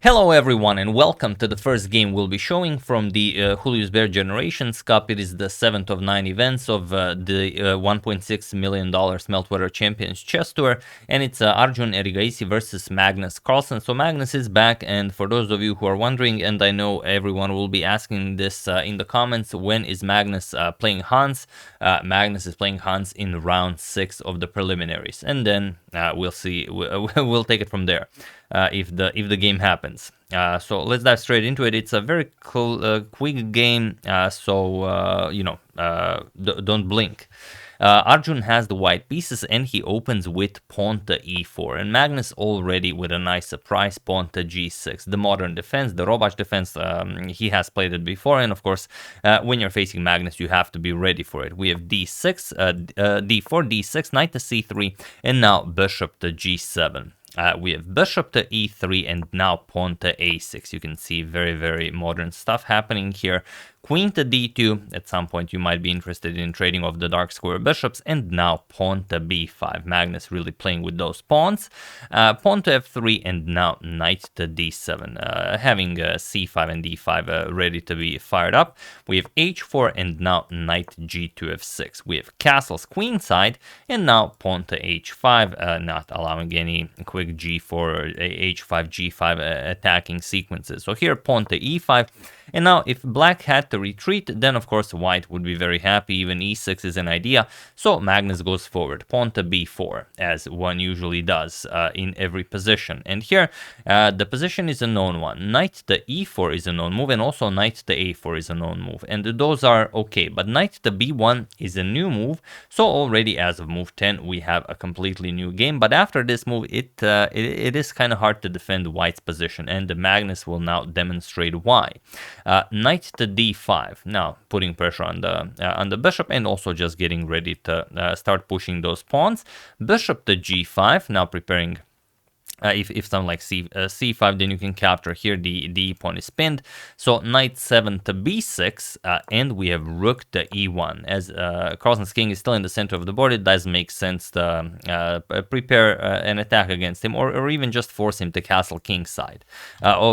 Hello everyone and welcome to the first game we'll be showing from the Julius Baer Generation Cup. It is the 7th of 9 events of the $1.6 million Meltwater Champions Chess Tour, and it's Arjun Erigaisi versus Magnus Carlsen. So Magnus is back, and for those of you who are wondering, and I know everyone will be asking this in the comments, when is Magnus playing Hans? Magnus is playing Hans in round 6 of the preliminaries, and then we'll see, we'll take it from there. If the game happens. So let's dive straight into it. It's a very quick game, so don't blink. Arjun has the white pieces and he opens with pawn to e4, and Magnus already with a nice surprise pawn to g6. The modern defense, the Robatsch defense, he has played it before, and of course when you're facing Magnus you have to be ready for it. We have d6, d4, d6, knight to c3, and now bishop to g7. We have bishop to e3 and now pawn to a6. You can see very modern stuff happening here. Queen to d2. At some point you might be interested in trading off the dark square bishops, and now pawn to b5. Magnus really playing with those pawns. Pawn to f3 and now knight to d7. Having c5 and d5 ready to be fired up. We have h4 and now knight g2 f6. We have castles queenside and now pawn to h5, not allowing any quick g4 or h5 g5 attacking sequences. So here pawn to e5, and now if black had to retreat, then of course white would be very happy. Even e6 is an idea, so Magnus goes forward, pawn to b4, as one usually does in every position. And here the position is a known one. Knight to e4 is a known move, and also knight to a4 is a known move, and those are okay. But knight to b1 is a new move, so already as of move 10 we have a completely new game. But after this move it is kind of hard to defend white's position, and the Magnus will now demonstrate why. Knight to d5, now putting pressure on the bishop, and also just getting ready to start pushing those pawns. Bishop to g5, now preparing. If something like c5, then you can capture here. The pawn is pinned, so knight 7 to b6, and we have rook to e1. As Carlsen's king is still in the center of the board, it does make sense to prepare an attack against him, or even just force him to castle kingside,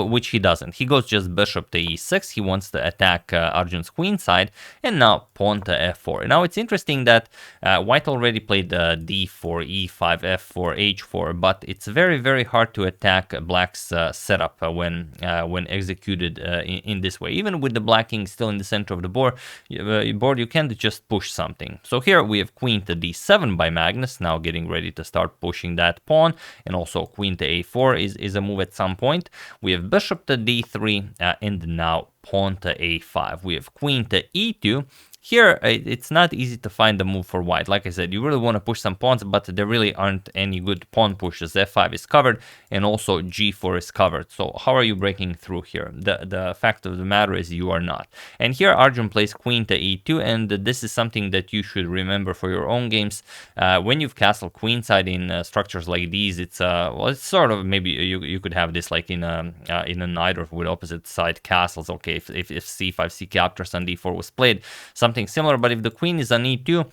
which he doesn't. He goes just bishop to e6. He wants to attack Arjun's queenside, and now pawn to f4. Now it's interesting that white already played d4, e5, f4, h4, but it's very hard to attack black's setup when executed in this way. Even with the black king still in the center of the board, you can't just push something. So here we have queen to d7 by Magnus, now getting ready to start pushing that pawn, and also queen to a4 is a move at some point. We have bishop to d3, and now pawn to a5. We have queen to e2. Here, it's not easy to find the move for white. Like I said, you really want to push some pawns, but there really aren't any good pawn pushes. f5 is covered, and also g4 is covered. So how are you breaking through here? The fact of the matter is you are not. And here Arjun plays queen to e2, and this is something that you should remember for your own games. When you've castled queenside in structures like these, it's it's sort of, maybe you could have this like in a knight or with opposite side castles. Okay, if c5, c captures, and d4 was played, something similar. But if the queen is on e2,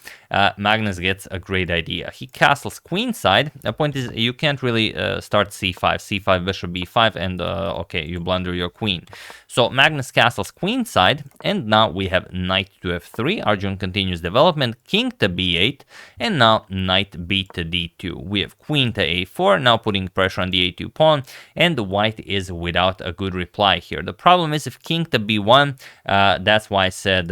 Magnus gets a great idea. He castles queenside. The point is you can't really start c5, bishop b5, and okay, you blunder your queen. So Magnus castles queenside, and now we have knight to f3. Arjun continues development, king to b8, and now knight b to d2. We have queen to a4, now putting pressure on the a2 pawn, and the white is without a good reply here. The problem is if king to b1, that's why I said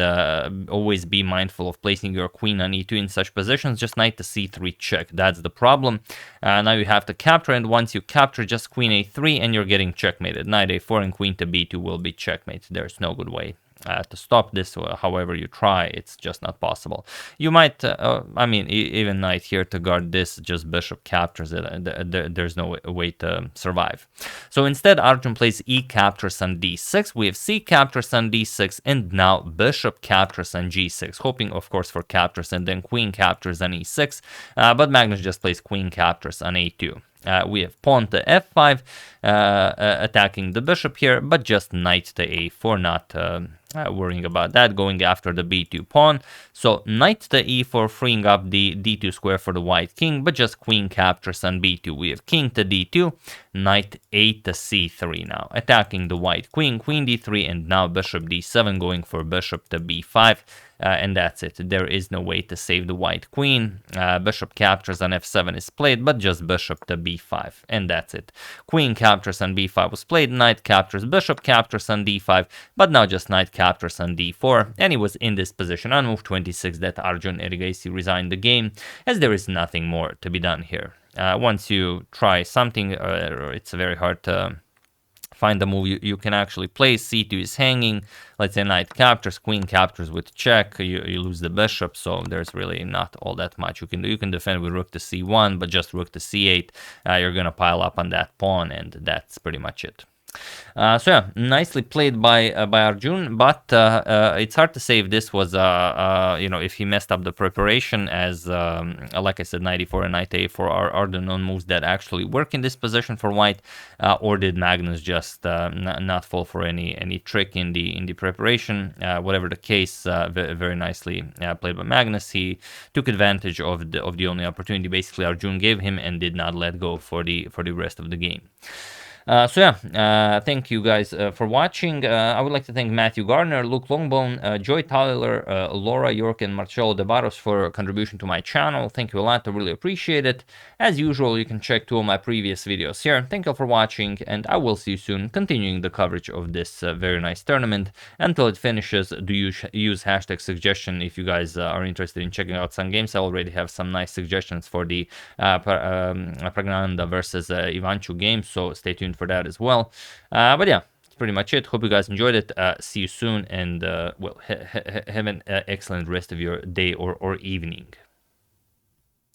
always be mindful of placing your queen on e2 in such positions. Just knight to c3 check, that's the problem. Now you have to capture, and once you capture, just queen a3 and you're getting checkmated. Knight a4 and queen to b2 will be checkmate. There's no good way to stop this. However you try, it's just not possible. You might, I mean, even knight here to guard this, just bishop captures it. There's no way to survive. So instead, Arjun plays e captures on d6. We have c captures on d6, and now bishop captures on g6, hoping, of course, for captures, and then queen captures on e6. But Magnus just plays queen captures on a2. We have pawn to f5, attacking the bishop here, but just knight to a4, worrying about that, going after the b2 pawn. So knight to e4, freeing up the d2 square for the white king, but just queen captures on b2. We have king to d2, knight a to c3 now, attacking the white queen, queen d3, and now bishop d7, going for bishop to b5. And that's it. There is no way to save the white queen. Bishop captures on f7 is played, but just bishop to b5, and that's it. Queen captures on b5 was played, knight captures, bishop captures on d5, but now just knight captures on d4, and he was in this position on move 26 that Arjun Erigaisi resigned the game, as there is nothing more to be done here. Once you try something, it's very hard to find the move you can actually play. c2 is hanging. Let's say knight captures, queen captures with check. You lose the bishop, so there's really not all that much you can do. You can defend with rook to c1, but just rook to c8. You're gonna pile up on that pawn, and that's pretty much it. So yeah, nicely played by Arjun, but it's hard to say if this was if he messed up the preparation, as like I said, knight e4 and knight a4 are the known moves that actually work in this position for white, or did Magnus just not fall for any trick in the preparation? Whatever the case, very nicely played by Magnus. He took advantage of the only opportunity basically Arjun gave him and did not let go for the rest of the game. So yeah, thank you guys for watching. I would like to thank Matthew Gardner, Luke Longbone, Joy Tyler, Laura York, and Marcelo De Barros for contribution to my channel. Thank you a lot. I really appreciate it. As usual, you can check two of my previous videos here. Thank you for watching, and I will see you soon, continuing the coverage of this very nice tournament. Until it finishes, do use hashtag suggestion if you guys are interested in checking out some games. I already have some nice suggestions for the Pragnananda versus Ivanchu game, so stay tuned for that as well. But yeah, that's pretty much it. Hope you guys enjoyed it. See you soon, and well, have an excellent rest of your day or evening.